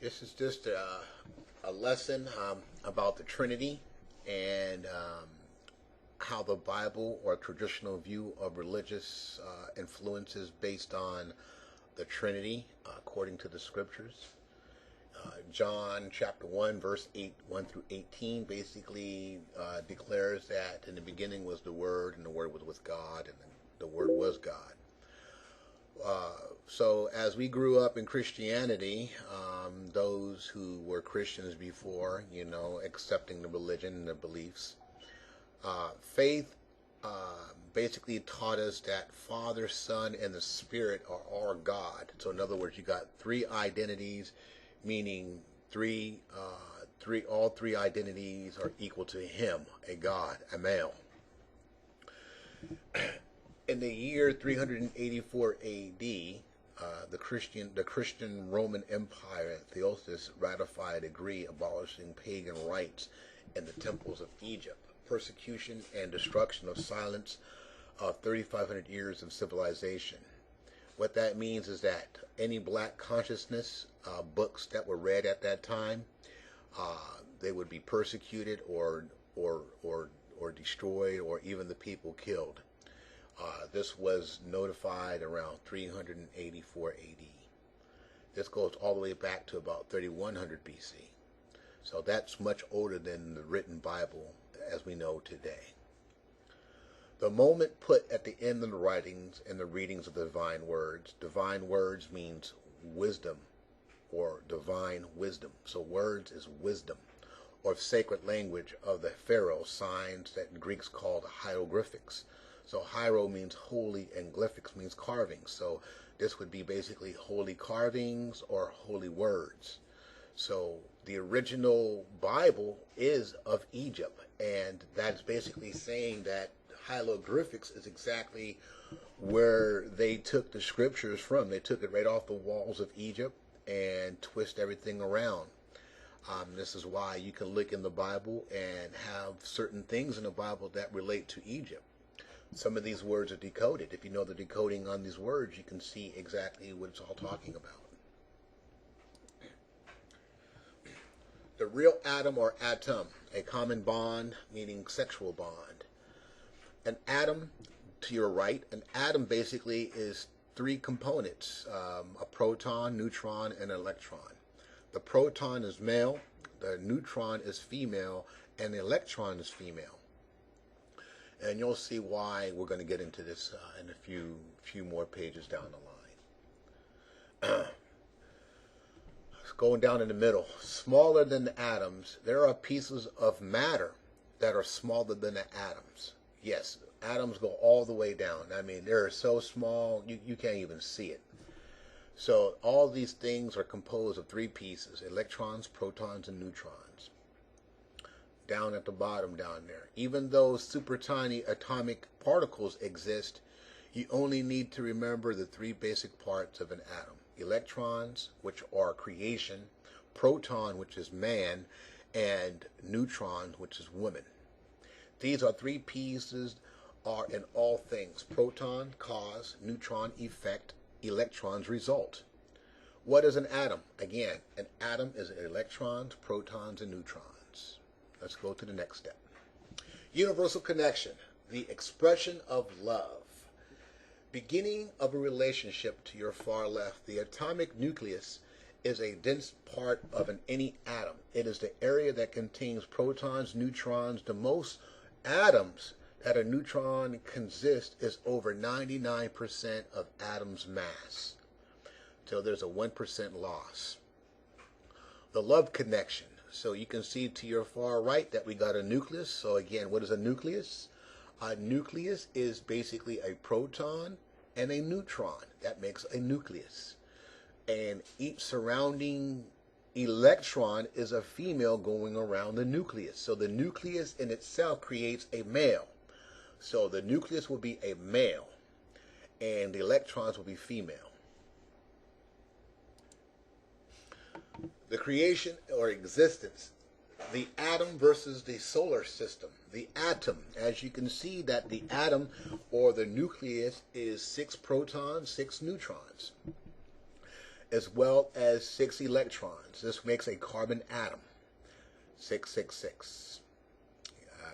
This is just a lesson about the Trinity and how the Bible or traditional view of religious influences based on the Trinity according to the Scriptures. John chapter 1 verse 1 through 18 basically declares that in the beginning was the Word, and the Word was with God, and the Word was God. So as we grew up in Christianity, those who were Christians before, accepting the religion and the beliefs, faith basically taught us that Father, Son, and the Spirit are all God. So in other words, you got three identities, meaning all three identities are equal to Him, a God, a male. In the year 384 A.D., the Christian Roman Empire, Theostis, ratified a decree abolishing pagan rites in the temples of Egypt, persecution and destruction of silence of 3,500 years of civilization. What that means is that any black consciousness books that were read at that time, they would be persecuted or destroyed, or even the people killed. This was notified around 384 AD. This goes all the way back to about 3100 BC. So that's much older than the written Bible as we know today. The moment put at the end of the writings and the readings of the divine words means wisdom or divine wisdom. So words is wisdom, or sacred language of the pharaoh, signs that Greeks called hieroglyphics. So hiero means holy and glyphics means carvings. So this would be basically holy carvings or holy words. So the original Bible is of Egypt, and that's basically saying that hieroglyphics is exactly where they took the scriptures from. They took it right off the walls of Egypt and twist everything around. This is why you can look in the Bible and have certain things in the Bible that relate to Egypt. Some of these words are decoded. If you know the decoding on these words, you can see exactly what it's all talking about. The real atom or atom, a common bond, meaning sexual bond. An atom, to your right, an atom basically is three components, a proton, neutron, and an electron. The proton is male, the neutron is female, and the electron is female. And you'll see why we're going to get into this in a few more pages down the line. Going down in the middle, smaller than the atoms, there are pieces of matter that are smaller than the atoms. Yes, atoms go all the way down. I mean, they're so small, you can't even see it. So all these things are composed of three pieces: electrons, protons, and neutrons. Down at the bottom down there, even though super tiny atomic particles exist, you only need to remember the three basic parts of an atom: electrons, which are creation; proton, which is man; and neutron, which is woman. These are three pieces are in all things: proton, cause; neutron, effect; electrons, result. What is an atom? Again, an atom is electrons, protons, and neutrons. Let's go to the next step. Universal connection, the expression of love. Beginning of a relationship to your far left, the atomic nucleus is a dense part of any atom. It is the area that contains protons, neutrons. The most atoms that a neutron consists is over 99% of atom's mass. So there's a 1% loss. The love connection. So you can see to your far right that we got a nucleus. So again, what is a nucleus? A nucleus is basically a proton and a neutron. That makes a nucleus. And each surrounding electron is a female going around the nucleus. So the nucleus in itself creates a male. So the nucleus will be a male, and the electrons will be female. The creation or existence, the atom versus the solar system. The atom, as you can see that the atom or the nucleus is 6 protons, 6 neutrons. as well as 6 electrons. This makes a carbon atom, 666.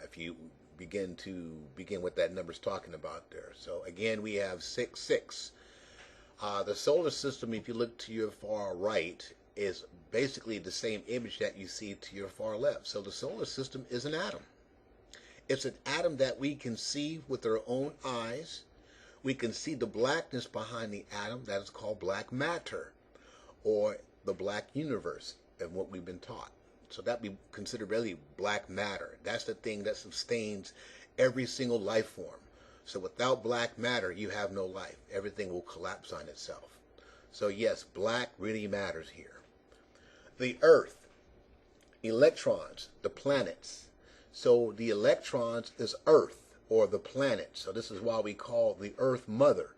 If you begin what that number's talking about there. So again, we have 6, 6. The solar system, if you look to your far right, is basically the same image that you see to your far left. So the solar system is an atom. It's an atom that we can see with our own eyes. We can see the blackness behind the atom. That is called black matter, or the black universe, and what we've been taught. So that we consider really black matter. That's the thing that sustains every single life form. So without black matter, you have no life. Everything will collapse on itself. So yes, black really matters here. The Earth, electrons, the planets. So the electrons is Earth, or the planet. So this is why we call the Earth Mother.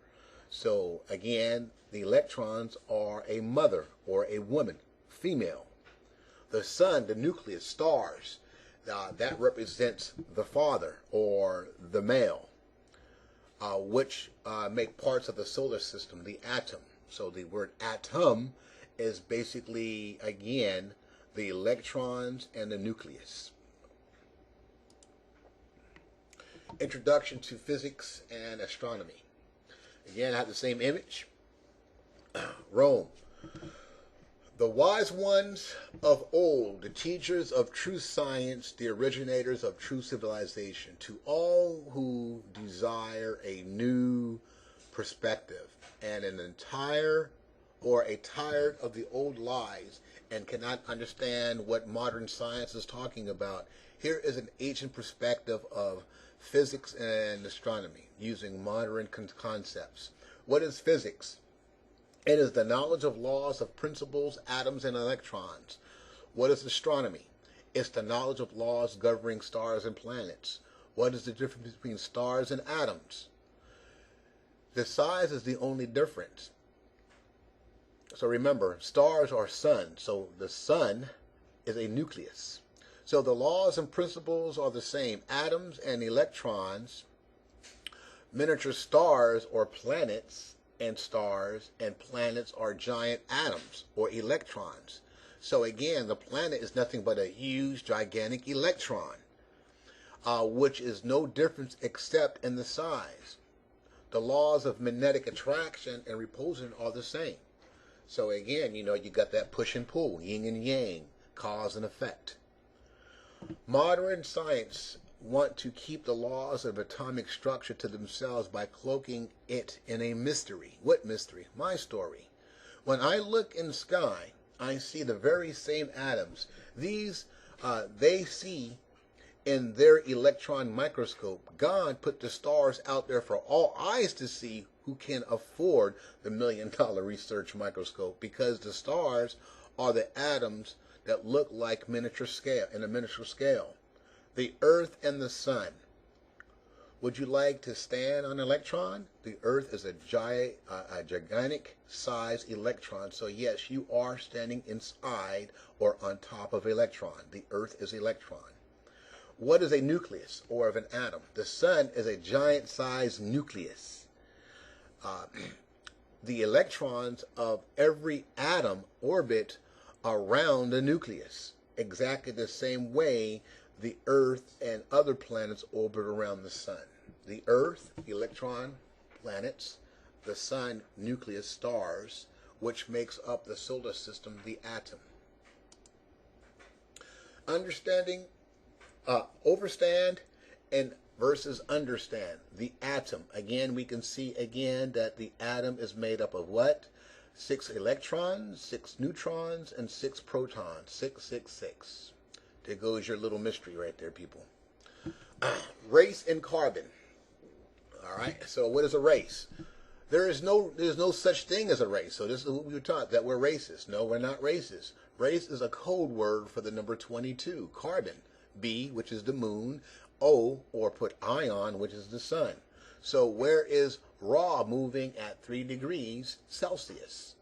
So again, the electrons are a mother, or a woman, female. The sun, the nucleus, stars, that represents the father, or the male. Which make parts of the solar system, the atom. So the word atom is basically, again, the electrons and the nucleus. Introduction to physics and astronomy. Again, I have the same image. Rome. The wise ones of old, the teachers of true science, the originators of true civilization, to all who desire a new perspective and tired of the old lies and cannot understand what modern science is talking about, here is an ancient perspective of physics and astronomy using modern concepts. What is physics? It is the knowledge of laws of principles, atoms, and electrons. What is astronomy? It's the knowledge of laws governing stars and planets. What is the difference between stars and atoms? The size is the only difference. So remember, stars are suns. So the sun is a nucleus. So the laws and principles are the same. Atoms and electrons, miniature stars or planets, and stars and planets are giant atoms or electrons. So again, the planet is nothing but a huge, gigantic electron, which is no difference except in the size. The laws of magnetic attraction and repulsion are the same. So again, you got that push and pull, yin and yang, cause and effect. Modern science want to keep the laws of atomic structure to themselves by cloaking it in a mystery. What mystery? My story. When I look in the sky, I see the very same atoms. These they see in their electron microscope. God put the stars out there for all eyes to see who can afford the $1 million research microscope, because the stars are the atoms that look like miniature scale, in a miniature scale. The Earth and the Sun. Would you like to stand on an electron? The Earth is a gigantic size electron. So yes, you are standing inside or on top of an electron. The Earth is electron. What is a nucleus, or of an atom? The Sun is a giant size nucleus. The electrons of every atom orbit around the nucleus, exactly the same way the Earth and other planets orbit around the Sun. The Earth, electron, planets, the Sun, nucleus, stars, which makes up the solar system, the atom. Understanding, overstand and versus understand. The atom. Again, we can see again that the atom is made up of what? 6 electrons, 6 neutrons, and 6 protons. 666. There goes your little mystery right there, people. Race in carbon. All right. So what is a race? There's no such thing as a race. So this is what we were taught, that we're racist. No, we're not racist. Race is a code word for the number 22. Carbon. B, which is the moon. O, or put ion, which is the sun. So where is Ra moving at 3 degrees Celsius?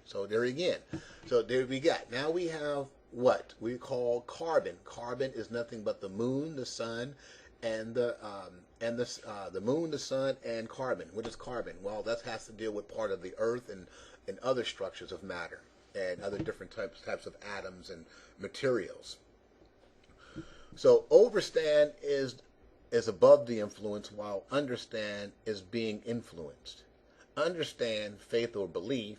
So there again. So there we got. Now we have what we call carbon. Carbon is nothing but the moon, the sun, and the moon, the sun, and carbon. What is carbon? Well, that has to deal with part of the earth and and other structures of matter and other different types of atoms and materials. So overstand is above the influence, while understand is being influenced. Understand, faith or belief,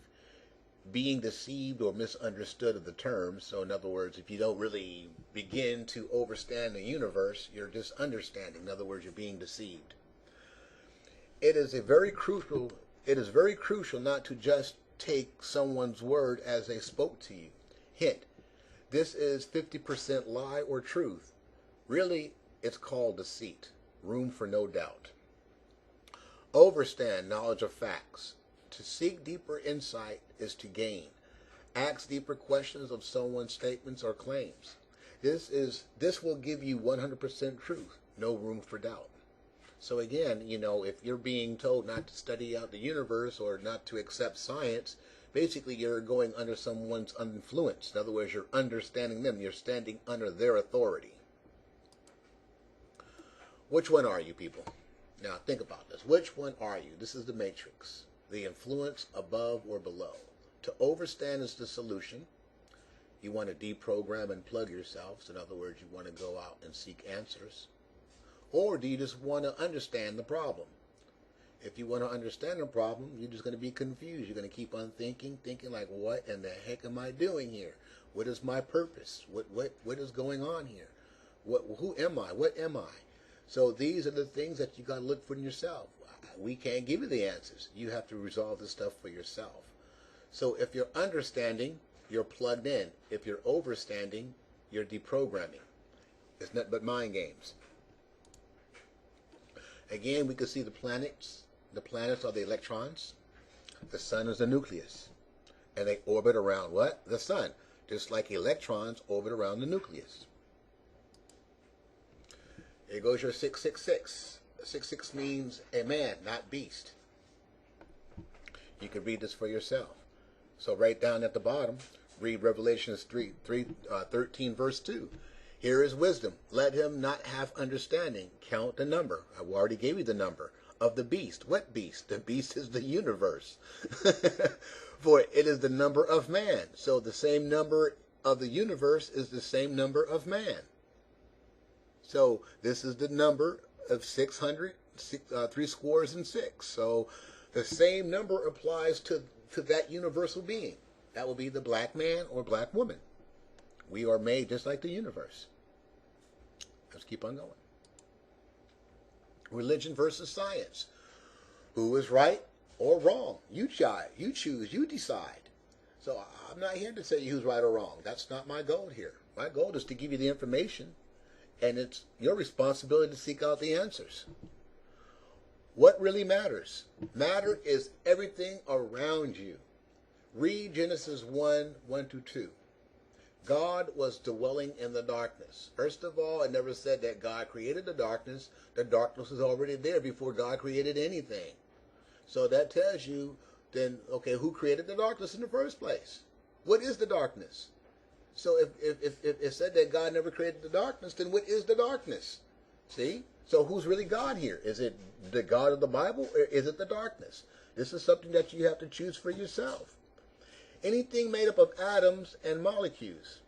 being deceived or misunderstood of the terms. So in other words, if you don't really begin to overstand the universe, you're just understanding. In other words, you're being deceived. It is very crucial not to just take someone's word as they spoke to you. Hint, this is 50% lie or truth. Really, it's called deceit. Room for no doubt. Overstand knowledge of facts. To seek deeper insight is to gain. Ask deeper questions of someone's statements or claims. This will give you 100% truth. No room for doubt. So again, if you're being told not to study out the universe or not to accept science, basically you're going under someone's influence. In other words, you're understanding them. You're standing under their authority. Which one are you, people? Now think about this. Which one are you? This is the matrix. The influence above or below. To overstand is the solution. You want to deprogram and plug yourselves. In other words, you want to go out and seek answers. Or do you just want to understand the problem? If you want to understand the problem, you're just going to be confused. You're going to keep on thinking like, what in the heck am I doing here? What is my purpose? What is going on here? Who am I? What am I? So these are the things that you got to look for in yourself. We can't give you the answers. You have to resolve this stuff for yourself. So if you're understanding, you're plugged in. If you're overstanding, you're deprogramming. It's nothing but mind games. Again, we can see the planets. The planets are the electrons. The sun is the nucleus. And they orbit around what? The sun. Just like electrons orbit around the nucleus. Here goes your 666. 66 means a man, not beast. You can read this for yourself. So right down at the bottom, read Revelations 13, verse 2. Here is wisdom. Let him not have understanding. Count the number. I already gave you the number of the beast. What beast? The beast is the universe. For it is the number of man. So the same number of the universe is the same number of man. So this is the number of 600, 3 scores and 6. So the same number applies to that universal being. That will be the black man or black woman. We are made just like the universe. Let's keep on going. Religion versus science. Who is right or wrong? You choose, you decide. So I'm not here to say who's right or wrong. That's not my goal here. My goal is to give you the information, and it's your responsibility to seek out the answers. What really matters? Matter is everything around you. Read Genesis 1:1-2. God was dwelling in the darkness. First of all, it never said that God created the darkness. The darkness was already there before God created anything. So that tells you then, okay, who created the darkness in the first place? What is the darkness? So if it said that God never created the darkness, then what is the darkness? See? So who's really God here? Is it the God of the Bible, or is it the darkness? This is something that you have to choose for yourself. Anything made up of atoms and molecules.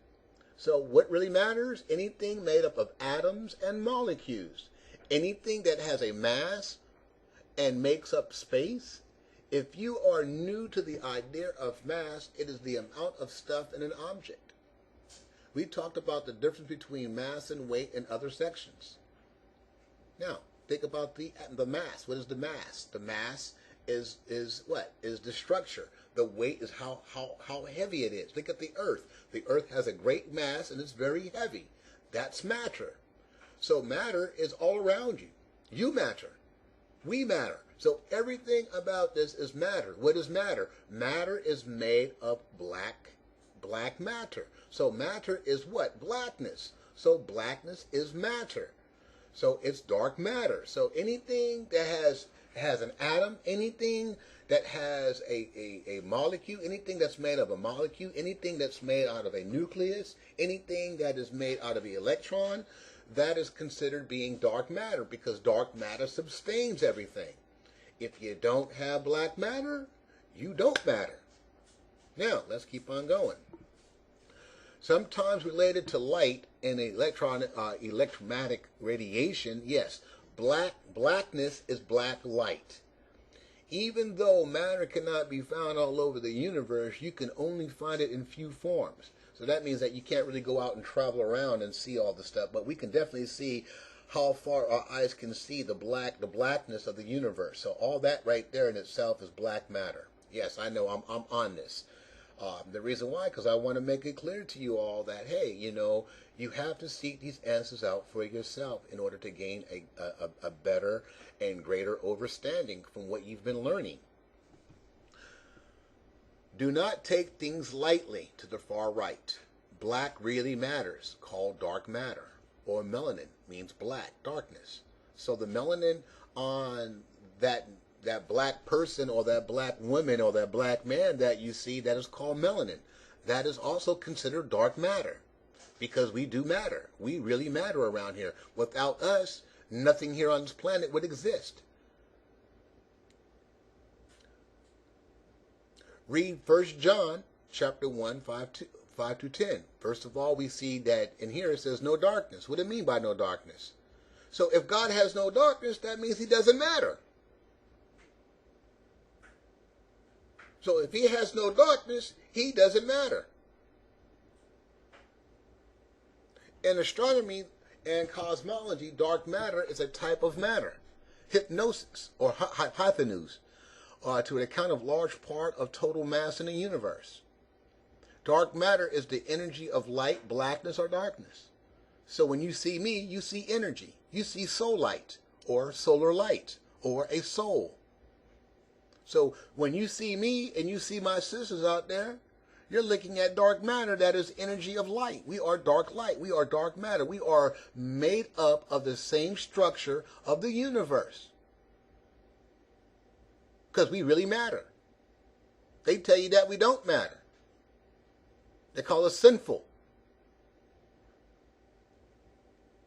So what really matters? Anything made up of atoms and molecules. Anything that has a mass and makes up space. If you are new to the idea of mass, it is the amount of stuff in an object. We talked about the difference between mass and weight in other sections. Now, think about the mass. What is the mass? The mass is what? Is the structure. The weight is how heavy it is. Look at the earth. The earth has a great mass and it's very heavy. That's matter. So matter is all around you. You matter. We matter. So everything about this is matter. What is matter? Matter is made of black matter. So matter is what? Blackness. So blackness is matter. So it's dark matter. So anything that has an atom, anything that has a molecule, anything that's made of a molecule, anything that's made out of a nucleus, anything that is made out of an electron, that is considered being dark matter, because dark matter sustains everything. If you don't have black matter, you don't matter. Now, let's keep on going. Sometimes related to light and electromagnetic radiation, yes, blackness is black light. Even though matter cannot be found all over the universe, you can only find it in few forms. So that means that you can't really go out and travel around and see all the stuff, but we can definitely see how far our eyes can see the blackness of the universe. So all that right there in itself is black matter. Yes, I know I'm on this. The reason why, because I want to make it clear to you all that, hey, you have to seek these answers out for yourself in order to gain a better and greater understanding from what you've been learning. Do not take things lightly to the far right. Black really matters, called dark matter, or melanin means black, darkness. So the melanin on that black person or that black woman or that black man that you see, that is called melanin. That is also considered dark matter because we do matter. We really matter around here. Without us, nothing here on this planet would exist. Read 1 John chapter 1, 5 to 10. First of all, we see that in here it says no darkness. What do you mean by no darkness? So if God has no darkness, that means he doesn't matter. So if he has no darkness, he doesn't matter. In astronomy and cosmology, dark matter is a type of matter. Hypnosis or hypotenuse to account of large part of total mass in the universe. Dark matter is the energy of light, blackness, or darkness. So when you see me, you see energy. You see soul light or solar light or a soul. So when you see me and you see my sisters out there, you're looking at dark matter that is energy of light. We are dark light. We are dark matter. We are made up of the same structure of the universe. Because we really matter. They tell you that we don't matter. They call us sinful.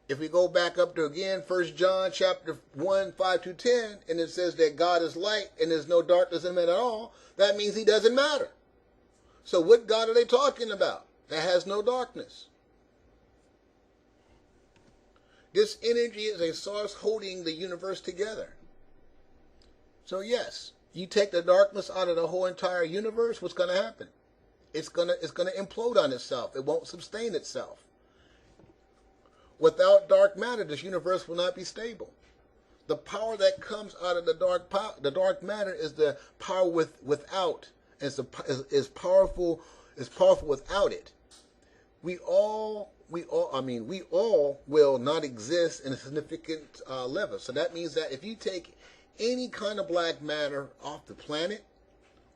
If we go back up to again 1 John chapter 1, 5 to 10, and it says that God is light and there's no darkness in him at all, that means he doesn't matter. So what God are they talking about that has no darkness? This energy is a source holding the universe together. So yes, you take the darkness out of the whole entire universe, what's going to happen? It's going to implode on itself. It won't sustain itself. Without dark matter, this universe will not be stable. The power that comes out of the dark matter is the power without. Is powerful without it. We all will not exist in a significant level. So that means that if you take any kind of black matter off the planet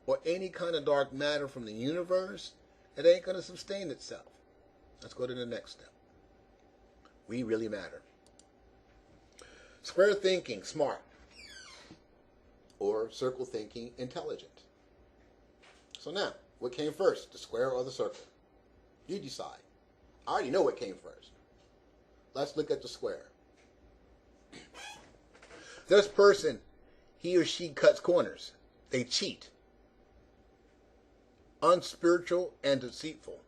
or any kind of dark matter from the universe, it ain't going to sustain itself. Let's go to the next step. We really matter. Square thinking, smart. Or circle thinking, intelligent. So now, what came first, the square or the circle? You decide. I already know what came first. Let's look at the square. This person, he or she cuts corners. They cheat. Unspiritual and deceitful.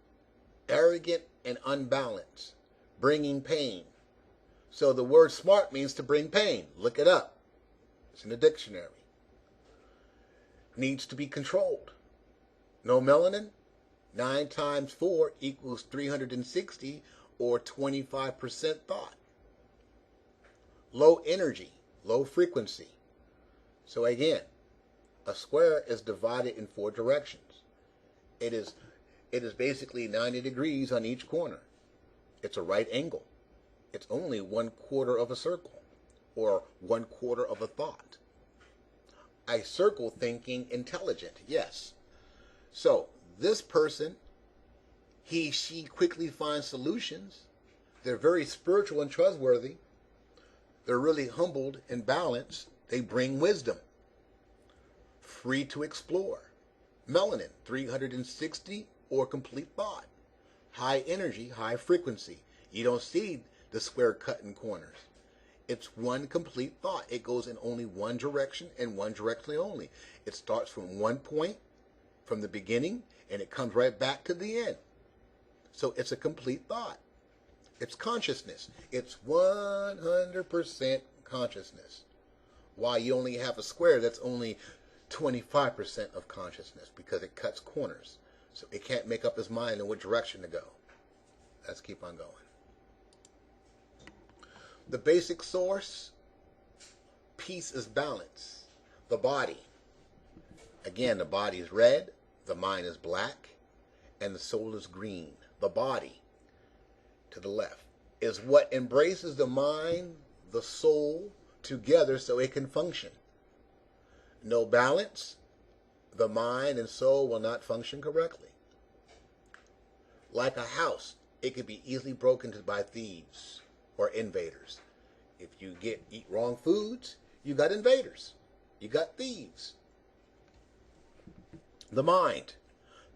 Arrogant and unbalanced. Bringing pain. So the word smart means to bring pain. Look it up. It's in the dictionary. Needs to be controlled. No melanin? 9 times 4 equals 360 or 25% thought. Low energy, low frequency. So again, a square is divided in 4 directions. It is basically 90 degrees on each corner. It's a right angle. It's only 1/4 of a circle or 1/4 of a thought. A circle thinking intelligent, yes. So this person, she quickly finds solutions. They're very spiritual and trustworthy. They're really humbled and balanced. They bring wisdom. Free to explore. Melanin, 360 or complete thought. High energy, high frequency. You don't see the square cutting corners. It's one complete thought. It goes in only one direction and one direction only. It starts from one point, from the beginning, and it comes right back to the end. So it's a complete thought. It's consciousness. It's 100% consciousness. Why you only have a square that's only 25% of consciousness, because it cuts corners. So it can't make up its mind in what direction to go. Let's keep on going. The basic source, peace is balance. The body. Again, the body is red, the mind is black, and the soul is green. The body, to the left, is what embraces the mind, the soul, together so it can function. No balance, the mind and soul will not function correctly. Like a house, it could be easily broken into by thieves or invaders. If you eat wrong foods, you got invaders. You got thieves. The mind,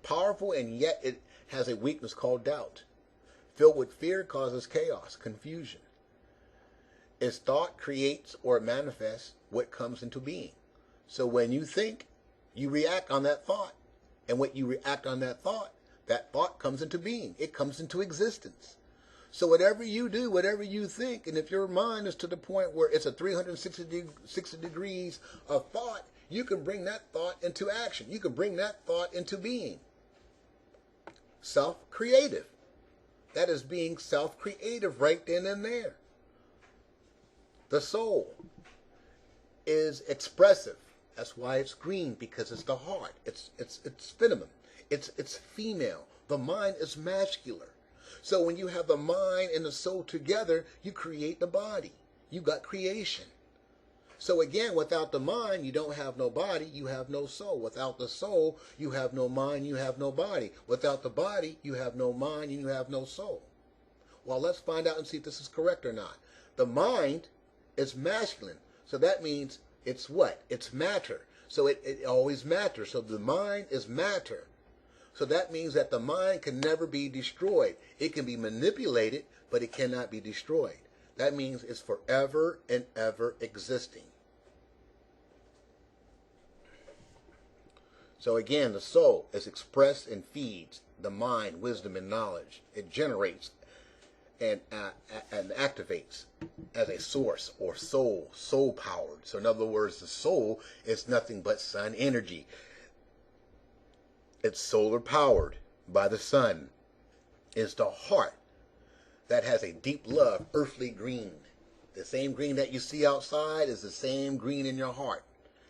powerful, and yet it has a weakness called doubt. Filled with fear causes chaos, confusion. Its thought creates or manifests what comes into being. So when you think, you react on that thought. And when you react on that thought comes into being. It comes into existence. So whatever you do, whatever you think, and if your mind is to the point where it's a 360 degrees of thought, you can bring that thought into action. You can bring that thought into being. Self-creative. That is being self-creative right then and there. The soul is expressive. That's why it's green, because it's the heart. It's feminine. It's female. The mind is masculine. So when you have the mind and the soul together, you create the body. You got creation. So again, without the mind, you don't have no body, you have no soul. Without the soul, you have no mind, you have no body. Without the body, you have no mind, and you have no soul. Well, let's find out and see if this is correct or not. The mind is masculine. So that means it's what? It's matter. So it always matters. So the mind is matter. So that means that the mind can never be destroyed. It can be manipulated, but it cannot be destroyed. That means it's forever and ever existing. So again, the soul is expressed and feeds the mind, wisdom, and knowledge. It generates and activates as a source or soul powered. So in other words, the soul is nothing but sun energy. It's solar powered by the sun. It's the heart that has a deep love, earthly green. The same green that you see outside is the same green in your heart.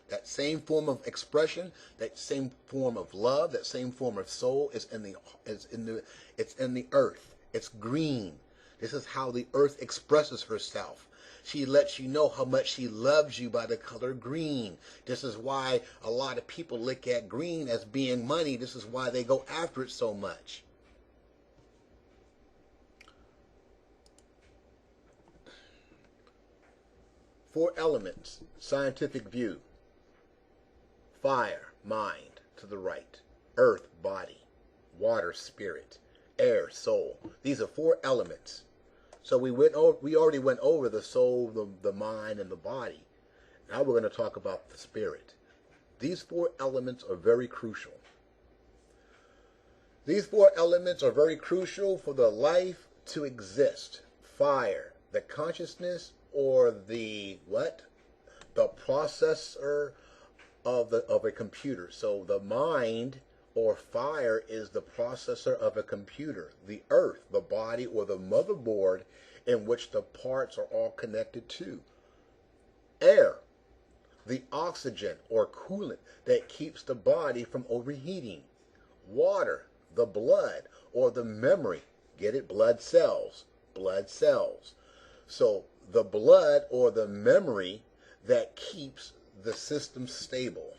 That same form of expression, that same form of love, that same form of soul is in the earth. It's green. This is how the earth expresses herself. She lets you know how much she loves you by the color green. This is why a lot of people look at green as being money. This is why they go after it so much. Four elements, scientific view. Fire, mind, to the right. Earth, body. Water, spirit. Air, soul. These are four elements. So we already went over the soul, the mind, and the body. Now we're going to talk about the spirit. These four elements are very crucial. These four elements are very crucial for the life to exist. Fire, the consciousness or the what? The processor of a computer. So the mind or fire is the processor of a computer. The earth, the body or the motherboard in which the parts are all connected to. Air, the oxygen or coolant that keeps the body from overheating. Water, the blood or the memory. Get it? Blood cells. Blood cells. So the blood or the memory that keeps the system stable.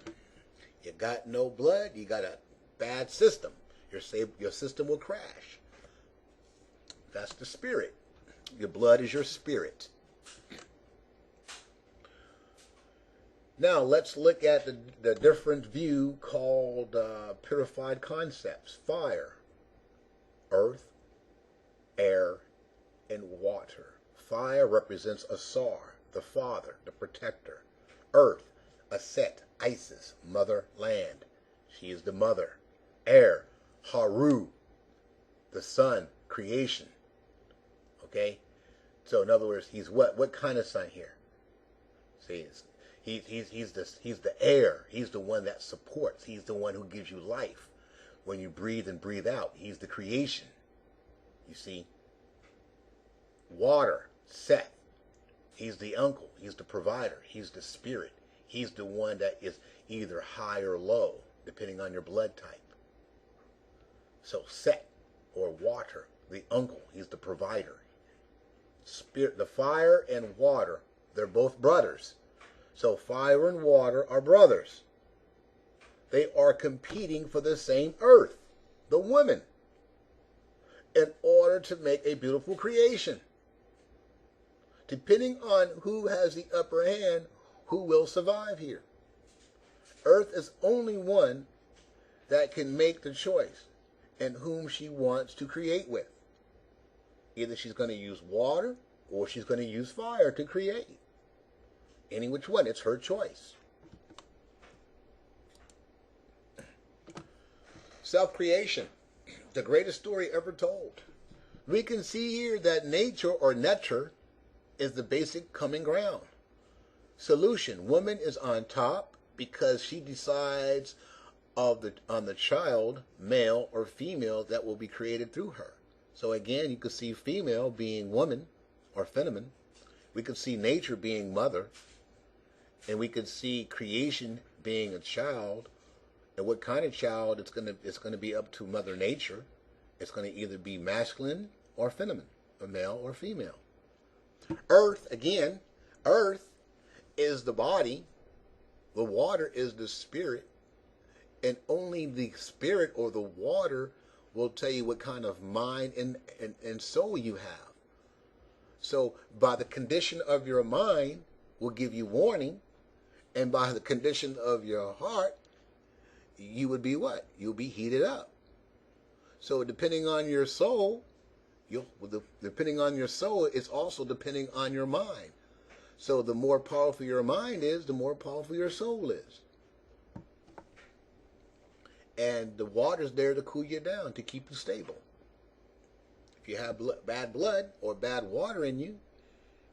You got no blood, you got a bad system. Your system will crash. That's the spirit. Your blood is your spirit. Now let's look at the different view called purified concepts. Fire, earth, air, and water. Fire represents Asar, the father, the protector. Earth, Aset, Isis, mother, land. She is the mother. Air, Haru, the sun, creation. Okay? So in other words, he's what? What kind of sun here? See, he's the air. He's the one that supports. He's the one who gives you life. When you breathe and breathe out, he's the creation. You see? Water, Seth. He's the uncle. He's the provider. He's the spirit. He's the one that is either high or low, depending on your blood type. So Seth, or water, the uncle. He's the provider. Spirit, the fire and water, they're both brothers. So fire and water are brothers. They are competing for the same earth, the woman, in order to make a beautiful creation. Depending on who has the upper hand, who will survive here. Earth is only one that can make the choice and whom she wants to create with. Either she's going to use water or she's going to use fire to create. Any which one, it's her choice. Self-creation, the greatest story ever told. We can see here that nature or nature is the basic common ground. Solution, woman is on top because she decides on the child, male or female, that will be created through her. So again, you could see female being woman or feminine. We could see nature being mother. And we could see creation being a child. And what kind of child it's going to be up to Mother Nature. It's going to either be masculine or feminine, or male or female. Earth, again, earth is the body. The water is the spirit. And only the spirit or the water will tell you what kind of mind and soul you have. So by the condition of your mind will give you warning, and by the condition of your heart, you would be what? You'll be heated up. So depending on your soul, depending on your soul, it's also depending on your mind. So the more powerful your mind is, the more powerful your soul is. And the water's there to cool you down, to keep you stable. If you have bad blood or bad water in you,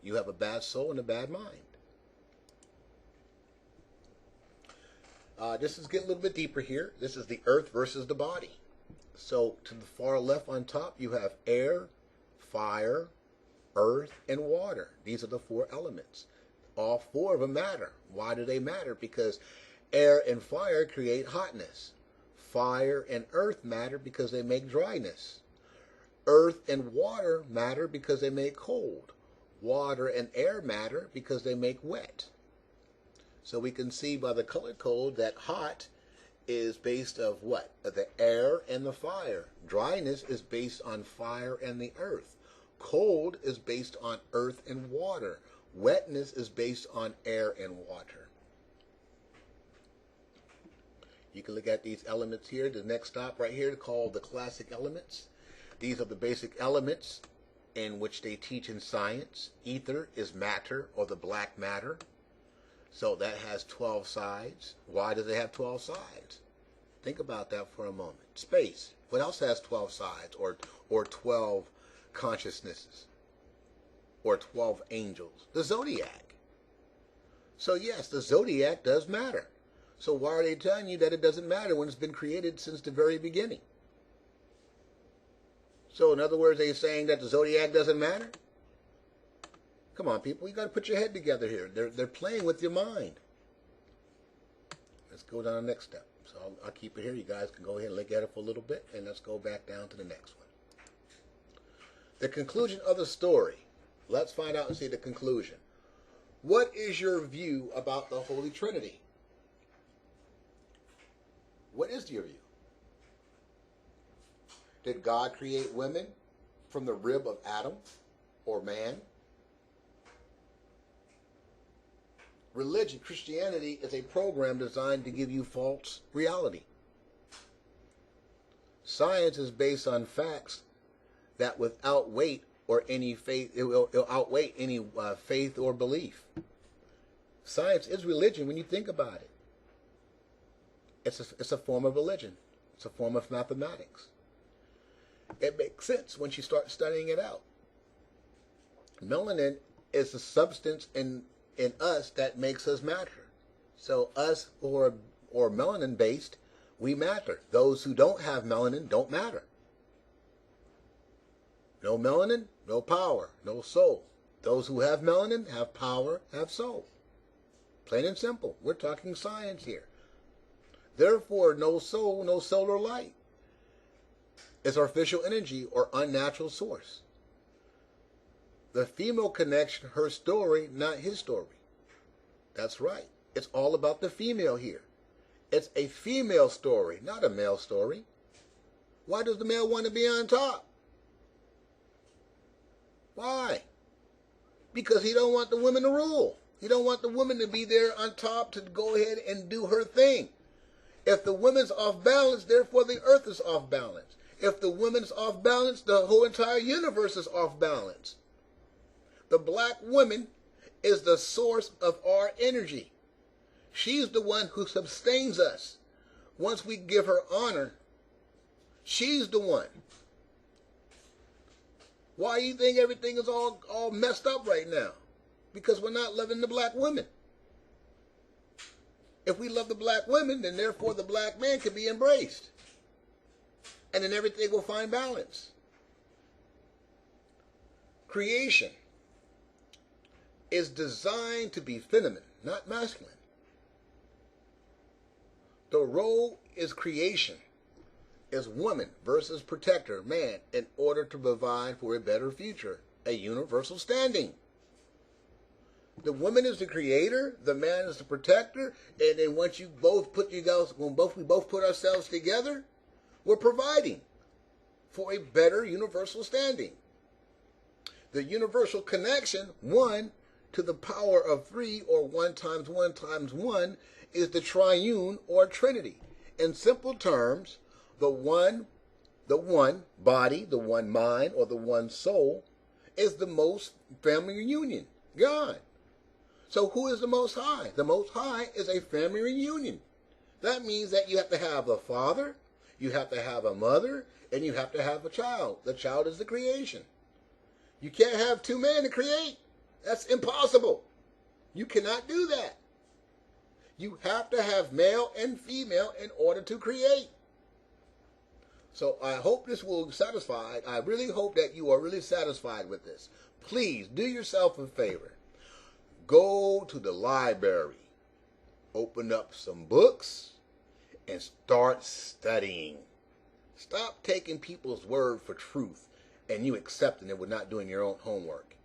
you have a bad soul and a bad mind. This is getting a little bit deeper here. This is the earth versus the body. So to the far left on top, you have air, fire, earth, and water. These are the four elements. All four of them matter. Why do they matter? Because air and fire create hotness. Fire and earth matter because they make dryness. Earth and water matter because they make cold. Water and air matter because they make wet. So we can see by the color code that hot is based of what? The air and the fire. Dryness is based on fire and the earth. Cold is based on earth and water. Wetness is based on air and water. You can look at these elements here. The next stop right here called the classic elements. These are the basic elements in which they teach in science. Ether is matter, or the black matter. So that has 12 sides. Why does it have 12 sides? Think about that for a moment. Space. What else has 12 sides or 12 consciousnesses? Or 12 angels? The zodiac. So yes, the zodiac does matter. So why are they telling you that it doesn't matter when it's been created since the very beginning? So in other words, they're saying that the zodiac doesn't matter? Come on, people, you got to put your head together here. They're playing with your mind. Let's go down to the next step. So I'll keep it here. You guys can go ahead and look at it for a little bit, and let's go back down to the next one. The conclusion of the story. Let's find out and see the conclusion. What is your view about the Holy Trinity? What is your view? Did God create women from the rib of Adam or man? Religion, Christianity, is a program designed to give you false reality. Science is based on facts that without weight or any faith, it'll outweigh any faith or belief. Science is religion when you think about it. It's a form of religion. It's a form of mathematics. It makes sense once you start studying it out. Melanin is a substance in us that makes us matter. So us who are melanin based, we matter. Those who don't have melanin don't matter. No melanin, no power, no soul. Those who have melanin have power, have soul. Plain and simple. We're talking science here. Therefore, no soul, no solar light. It's artificial energy or unnatural source. The female connection, her story, not his story. That's right. It's all about the female here. It's a female story, not a male story. Why does the male want to be on top? Why? Because he don't want the women to rule. He don't want the woman to be there on top to go ahead and do her thing. If the woman's off balance, therefore the earth is off balance. If the woman's off balance, the whole entire universe is off balance. The black woman is the source of our energy. She's the one who sustains us. Once we give her honor, she's the one. Why do you think everything is all messed up right now? Because we're not loving the black women. If we love the black women, then therefore the black man can be embraced. And then everything will find balance. Creation is designed to be feminine, not masculine. The role is creation, is woman versus protector, man, in order to provide for a better future, a universal standing. The woman is the creator, the man is the protector, and then once you both put we both put ourselves together, we're providing for a better universal standing. The universal connection, 1 to the power of 3, or 1 times 1 times 1, is the triune or trinity. In simple terms, the one body, the one mind, or the one soul is the most family reunion, God. So who is the Most High? The Most High is a family reunion. That means that you have to have a father, you have to have a mother, and you have to have a child. The child is the creation. You can't have 2 men to create. That's impossible. You cannot do that. You have to have male and female in order to create. So I hope this will satisfy. I really hope that you are really satisfied with this. Please do yourself a favor. Go to the library, open up some books, and start studying. Stop taking people's word for truth and you accepting it without doing your own homework.